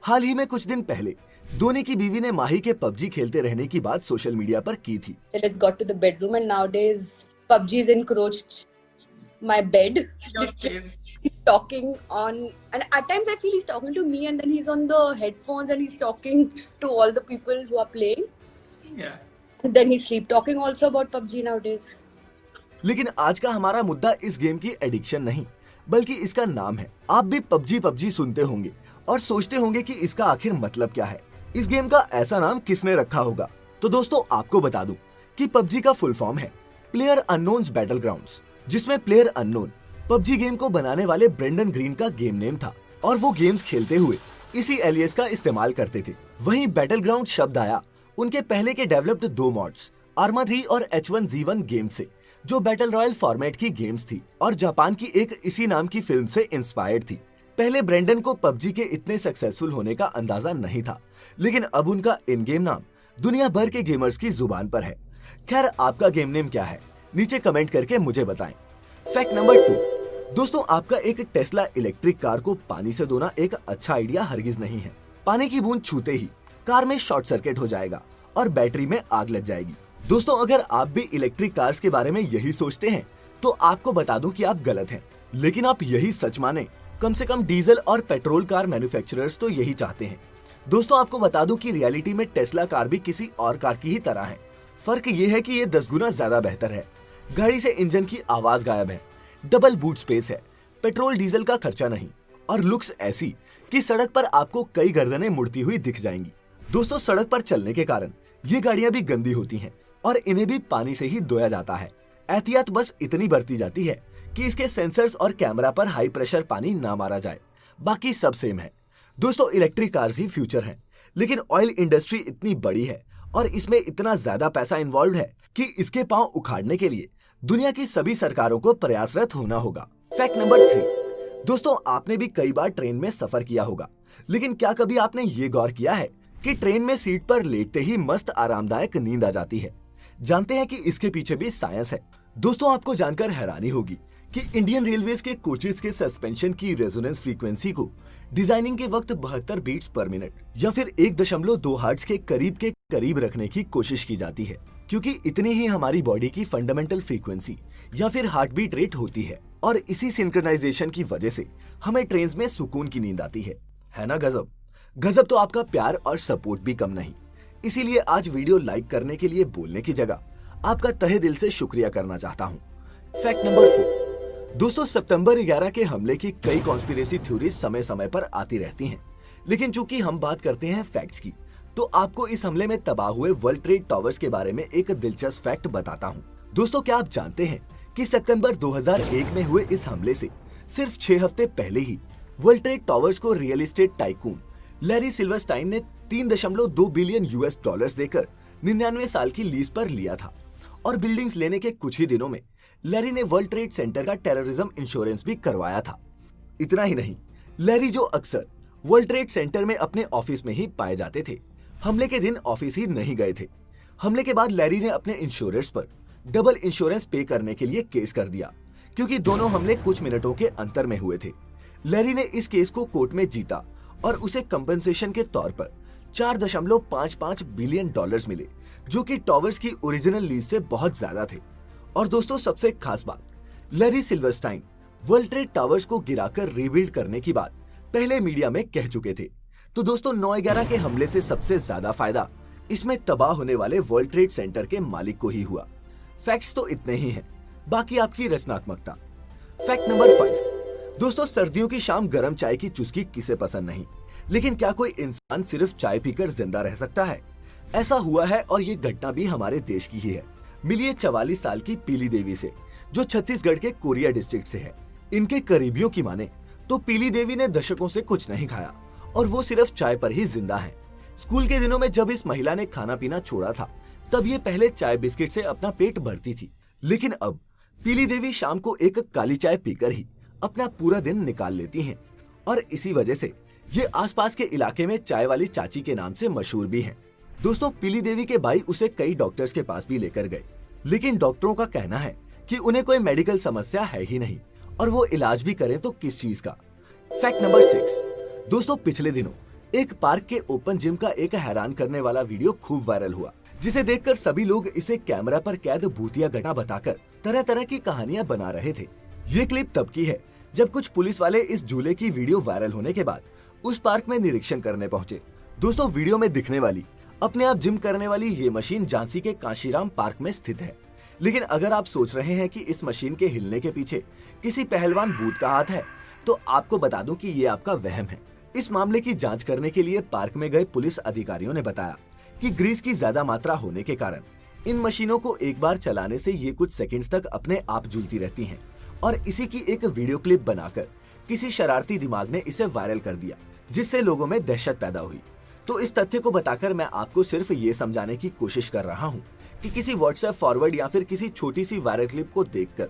हाल ही में कुछ दिन पहले धोनी की बीवी ने माही के पबजी खेलते रहने की बात सोशल मीडिया पर की थी। It's got to the bedroom, and nowadays PUBG is encroached my bed. Your Literally, space. he's talking on, and at times I feel he's talking to me, and then he's on the headphones and he's talking to all the people who are playing. Yeah. And then he's sleep talking also about PUBG nowadays. लेकिन आज का हमारा मुद्दा इस game की addiction नहीं, बल्कि इसका नाम है। आप भी पबजी पबजी सुनते होंगे और सोचते होंगे कि इसका आखिर मतलब क्या है। इस गेम का ऐसा नाम किसने रखा होगा? तो दोस्तों आपको बता दूं कि पबजी का फुल फॉर्म है प्लेयर अननोन्स बैटलग्राउंड्स, जिसमें प्लेयर अननोन पबजी गेम को बनाने वाले ब्रेंडन ग्रीन का गेम नेम था और वो गेम्स खेलते हुए इसी एलियास का इस्तेमाल करते थे। वहीं बैटलग्राउंड शब्द आया उनके पहले के डेवलप्ड दो मॉड्स आर्मा 3 और H1Z1 गेम से, जो बैटल रॉयल फॉर्मेट की गेम्स थी और जापान की एक इसी नाम की फिल्म से इंस्पायर्ड थी। पहले ब्रेंडन को पबजी के इतने सक्सेसफुल होने का अंदाजा नहीं था, लेकिन अब उनका इन गेम नाम दुनिया भर के गेमर्स की जुबान पर है। खैर, आपका गेम नेम क्या है? नीचे कमेंट करके मुझे बताएं। फैक्ट नंबर 2, दोस्तों आपका एक टेस्ला इलेक्ट्रिक कार को पानी से धोना एक अच्छा आइडिया हरगिज नहीं है। पानी की बूंद छूते ही कार में शॉर्ट सर्किट हो जाएगा और बैटरी में आग लग जाएगी। दोस्तों अगर आप भी इलेक्ट्रिक कार्स के बारे में यही सोचते हैं तो आपको बता दूं कि आप गलत हैं। लेकिन आप यही सच माने, कम से कम डीजल और पेट्रोल कार मैन्युफैक्चरर्स तो यही चाहते हैं। दोस्तों आपको बता दूं कि रियलिटी में टेस्ला कार भी किसी और कार की ही तरह है। फर्क ये है कि ये 10 गुना ज्यादा बेहतर है। गाड़ी से इंजन की आवाज गायब है, डबल बूट स्पेस है, पेट्रोल डीजल का खर्चा नहीं और लुक्स ऐसी कि सड़क पर आपको कई गर्दनें मुड़ती हुई दिख जाएंगी। दोस्तों सड़क पर चलने के कारण ये गाड़ियां भी गंदी होती हैं और इन्हें भी पानी से ही धोया जाता है। एहतियात बस इतनी बरती जाती है कि इसके सेंसर्स और कैमरा पर हाई प्रेशर पानी ना मारा जाए, बाकी सब सेम है। दोस्तों इलेक्ट्रिक कार्स ही फ्यूचर है, लेकिन ऑयल इंडस्ट्री इतनी बड़ी है और इसमें इतना ज्यादा पैसा इन्वॉल्व है कि इसके पांव उखाड़ने के लिए दुनिया की सभी सरकारों को प्रयासरत होना होगा। फैक्ट नंबर 3, दोस्तों आपने भी कई बार ट्रेन में सफर किया होगा, लेकिन क्या कभी आपने ये गौर किया है कि ट्रेन में सीट पर लेटते ही मस्त आरामदायक नींद आ जाती है? जानते हैं कि इसके पीछे भी साइंस है। दोस्तों आपको जानकर हैरानी होगी कि इंडियन रेलवेज के कोचेस के सस्पेंशन की रेजोनेंस फ्रीक्वेंसी को डिजाइनिंग के वक्त 72 बीट्स पर मिनट या फिर 1.2 हर्ट्ज के करीब रखने की कोशिश की जाती है, क्योंकि इतनी ही हमारी बॉडी की फंडामेंटल फ्रीक्वेंसी या फिर हार्ट बीट रेट होती है और इसी सिंक्रोनाइजेशन की वजह से हमें ट्रेन में सुकून की नींद आती है ना गजब? गजब तो आपका प्यार और सपोर्ट भी कम नहीं। इसीलिए आज वीडियो लाइक करने के लिए बोलने की जगह आपका तहे दिल से शुक्रिया करना चाहता हूँ। फैक्ट नंबर 4, दोस्तों सितंबर 11 के हमले की कई कॉन्स्पिरेसी थ्योरीज समय समय पर आती रहती हैं, लेकिन चूंकि हम बात करते हैं फैक्ट्स की, तो आपको इस हमले में तबाह हुए वर्ल्ड ट्रेड टावर्स के बारे में एक दिलचस्प फैक्ट बताता हूँ। दोस्तों क्या आप जानते हैं कि सितंबर 2001 में हुए इस हमले से सिर्फ 6 हफ्ते पहले ही वर्ल्ड ट्रेड टावर्स को रियल एस्टेट टाइकून लैरी सिल्वरस्टाइन ने 3.2 बिलियन US डॉलर्स देकर 99 साल की लीज पर लिया था और बिल्डिंग्स लेने के कुछ ही दिनों में लैरी ने वर्ल्ड ट्रेड सेंटर का टेररिज्म इंश्योरेंस भी करवाया था। इतना ही नहीं, लैरी जो अक्सर वर्ल्ड ट्रेड सेंटर में अपने ऑफिस में ही पाए जाते थे, हमले के दिन ऑफिस ही नहीं गए थे। हमले के बाद लैरी ने अपने इंश्योरेंस पर डबल इंश्योरेंस पे करने के लिए केस कर दिया, क्योंकि दोनों हमले कुछ मिनटों के अंतर में हुए थे। लैरी ने इस केस को कोर्ट में जीता और उसे कंपनसेशन के तौर पर 4.55 बिलियन डॉलर्स मिले, जो कि टावर्स की ओरिजिनल लीज से बहुत ज्यादा थे। और दोस्तों सबसे खास बात, लैरी सिल्वरस्टाइन वर्ल्ड ट्रेड टावर्स को गिराकर रीबिल्ड करने की बात पहले मीडिया में कह चुके थे। तो दोस्तों 9/11 के हमले से सबसे ज्यादा फायदा इसमें तबाह होने वाले वर्ल्ड ट्रेड सेंटर के मालिक को ही हुआ। फैक्ट्स तो इतने ही हैं, बाकी आपकी रचनात्मकता। फैक्ट नंबर 5, दोस्तों सर्दियों की शाम गर्म चाय की चुस्की किसे पसंद नहीं, लेकिन क्या कोई इंसान सिर्फ चाय पीकर जिंदा रह सकता है? ऐसा हुआ है और ये घटना भी हमारे देश की ही है। मिलिए 44 साल की पीली देवी से, जो छत्तीसगढ़ के कोरिया डिस्ट्रिक्ट से है। इनके करीबियों की माने तो पीली देवी ने दशकों से कुछ नहीं खाया और वो सिर्फ चाय पर ही जिंदा है। स्कूल के दिनों में जब इस महिला ने खाना पीना छोड़ा था, तब ये पहले चाय बिस्किट से अपना पेट भरती थी, लेकिन अब पीली देवी शाम को एक काली चाय पीकर ही अपना पूरा दिन निकाल लेती हैं और इसी वजह से ये आसपास के इलाके में चाय वाली चाची के नाम से मशहूर भी हैं। दोस्तों पीली देवी के भाई उसे कई डॉक्टर्स के पास भी लेकर गए, लेकिन डॉक्टरों का कहना है कि उन्हें कोई मेडिकल समस्या है ही नहीं और वो इलाज भी करें तो किस चीज का। फैक्ट नंबर 6, दोस्तों पिछले दिनों एक पार्क के ओपन जिम का एक हैरान करने वाला वीडियो खूब वायरल हुआ, जिसे देखकर सभी लोग इसे कैमरा पर कैद भूतिया घटना बताकर तरह तरह की कहानियां बना रहे थे। ये क्लिप तब की है जब कुछ पुलिस वाले इस झूले की वीडियो वायरल होने के बाद उस पार्क में निरीक्षण करने पहुंचे। दोस्तों, वीडियो में दिखने वाली अपने आप जिम करने वाली ये मशीन झांसी के कांशीराम पार्क में स्थित है। लेकिन अगर आप सोच रहे हैं कि इस मशीन के हिलने के पीछे किसी पहलवान भूत का हाथ है, तो आपको बता दूं कि ये आपका वहम है। इस मामले की जांच करने के लिए पार्क में गए पुलिस अधिकारियों ने बताया कि ग्रीस की ज्यादा मात्रा होने के कारण इन मशीनों को एक बार चलाने से ये कुछ सेकंड्स तक अपने आप झूलती रहती हैं और इसी की एक वीडियो क्लिप बनाकर किसी शरारती दिमाग ने इसे वायरल कर दिया, जिससे लोगों में दहशत पैदा हुई। तो इस तथ्य को बताकर मैं आपको सिर्फ ये समझाने की कोशिश कर रहा हूँ कि किसी व्हाट्सएप फॉरवर्ड या फिर किसी छोटी सी वायरल क्लिप को देखकर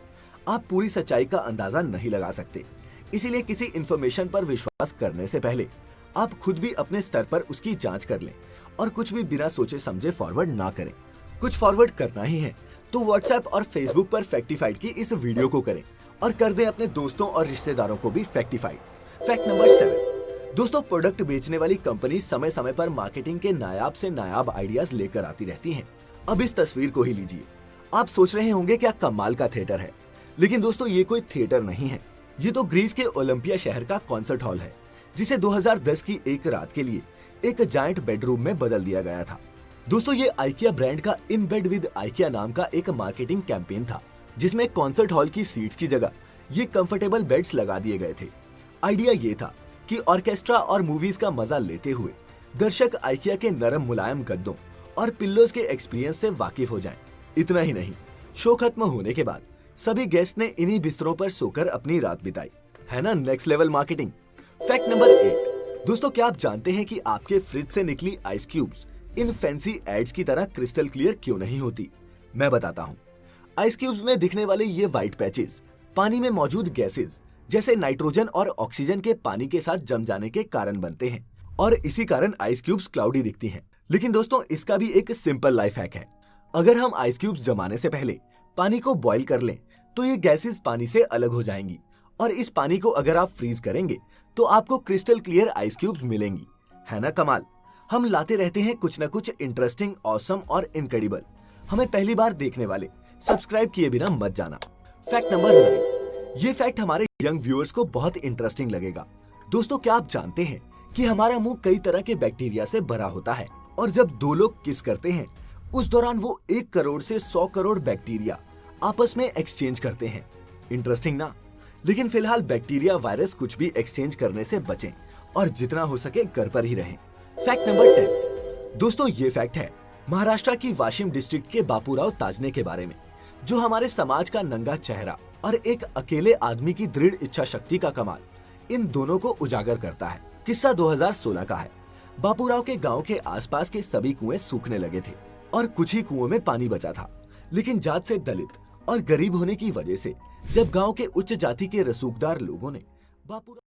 आप पूरी सच्चाई का अंदाजा नहीं लगा सकते। इसीलिए किसी इन्फॉर्मेशन पर विश्वास करने से पहले आप खुद भी अपने स्तर पर उसकी जांच कर लें और कुछ भी बिना सोचे समझे फॉरवर्ड ना करें। कुछ फॉरवर्ड करना ही है तो व्हाट्सएप और फेसबुक पर फैक्टिफाइड की इस वीडियो को करें और कर दें अपने दोस्तों और रिश्तेदारों को भी फैक्टिफाइड। Fact number 7। दोस्तों, प्रोडक्ट बेचने वाली कंपनी समय समय पर मार्केटिंग के नायाब से नायाब आइडियाज लेकर आती रहती हैं। अब इस तस्वीर को ही लीजिए। आप सोच रहे होंगे क्या कमाल का थिएटर है, लेकिन दोस्तों ये कोई थिएटर नहीं है। ये तो ग्रीस के ओलंपिया शहर का कॉन्सर्ट हॉल है, जिसे 2010 की एक रात के लिए एक जायंट बेडरूम में बदल दिया गया था। दोस्तों, ये आइकिया ब्रांड का इन बेड विद आइकिया नाम का एक मार्केटिंग कैंपेन था, जिसमें कॉन्सर्ट हॉल की सीट्स की जगह ये कंफर्टेबल बेड्स लगा दिए गए थे। आइडिया ये था कि ऑर्केस्ट्रा और मूवीज का मजा लेते हुए दर्शक आइकिया के नरम मुलायम गद्दों और पिल्लोज के एक्सपीरियंस से वाकिफ हो जाएं। इतना ही नहीं, शो खत्म होने के बाद सभी गेस्ट ने इन्हीं बिस्तरों पर सोकर अपनी रात बिताई। है ना next level marketing. Fact number 8। दोस्तों, क्या आप जानते हैं कि आपके फ्रिज से निकली ice cubes in fancy ads की तरह क्रिस्टल क्लियर क्यों नहीं होती? मैं बताता हूँ। आइस क्यूब्स में दिखने वाले ये व्हाइट पैचेस पानी में मौजूद गैसेस जैसे नाइट्रोजन और ऑक्सीजन के पानी के साथ जम जाने के कारण बनते हैं और इसी कारण आइस क्यूब्स क्लाउडी दिखती हैं। लेकिन दोस्तों, इसका भी एक सिंपल लाइफ हैक है। अगर हम आइस क्यूब्स जमाने से पहले पानी को बॉईल कर लें तो ये गैसेस पानी से अलग हो जाएंगी और इस पानी को अगर आप फ्रीज करेंगे तो आपको क्रिस्टल क्लियर आइस क्यूब्स मिलेंगी। है ना कमाल। हम लाते रहते हैं कुछ न कुछ इंटरेस्टिंग, ऑसम और इनक्रेडिबल। हमें पहली बार देखने वाले सब्सक्राइब किए बिना मत जाना। Fact number 9। ये फैक्ट हमारे यंग व्यूअर्स को बहुत इंटरेस्टिंग लगेगा। दोस्तों, क्या आप जानते हैं कि हमारा मुंह कई तरह के बैक्टीरिया से भरा होता है और जब दो लोग किस करते हैं उस दौरान वो 1 करोड़ से 100 करोड़ बैक्टीरिया आपस में एक्सचेंज करते हैं। इंटरेस्टिंग ना? लेकिन फिलहाल बैक्टीरिया वायरस कुछ भी एक्सचेंज करने से बचें और जितना हो सके घर पर ही रहें। Fact number 10। दोस्तों, ये फैक्ट है महाराष्ट्र की वाशिम डिस्ट्रिक्ट के बापूराव ताजने के बारे में, जो हमारे समाज का नंगा चेहरा और एक अकेले आदमी की दृढ़ इच्छा शक्ति का कमाल इन दोनों को उजागर करता है। किस्सा 2016 का है। बापूराव के गांव के आसपास के सभी कुएं सूखने लगे थे और कुछ ही कुओं में पानी बचा था। लेकिन जात से दलित और गरीब होने की वजह से जब गांव के उच्च जाति के रसूखदार लोगों ने बापूराव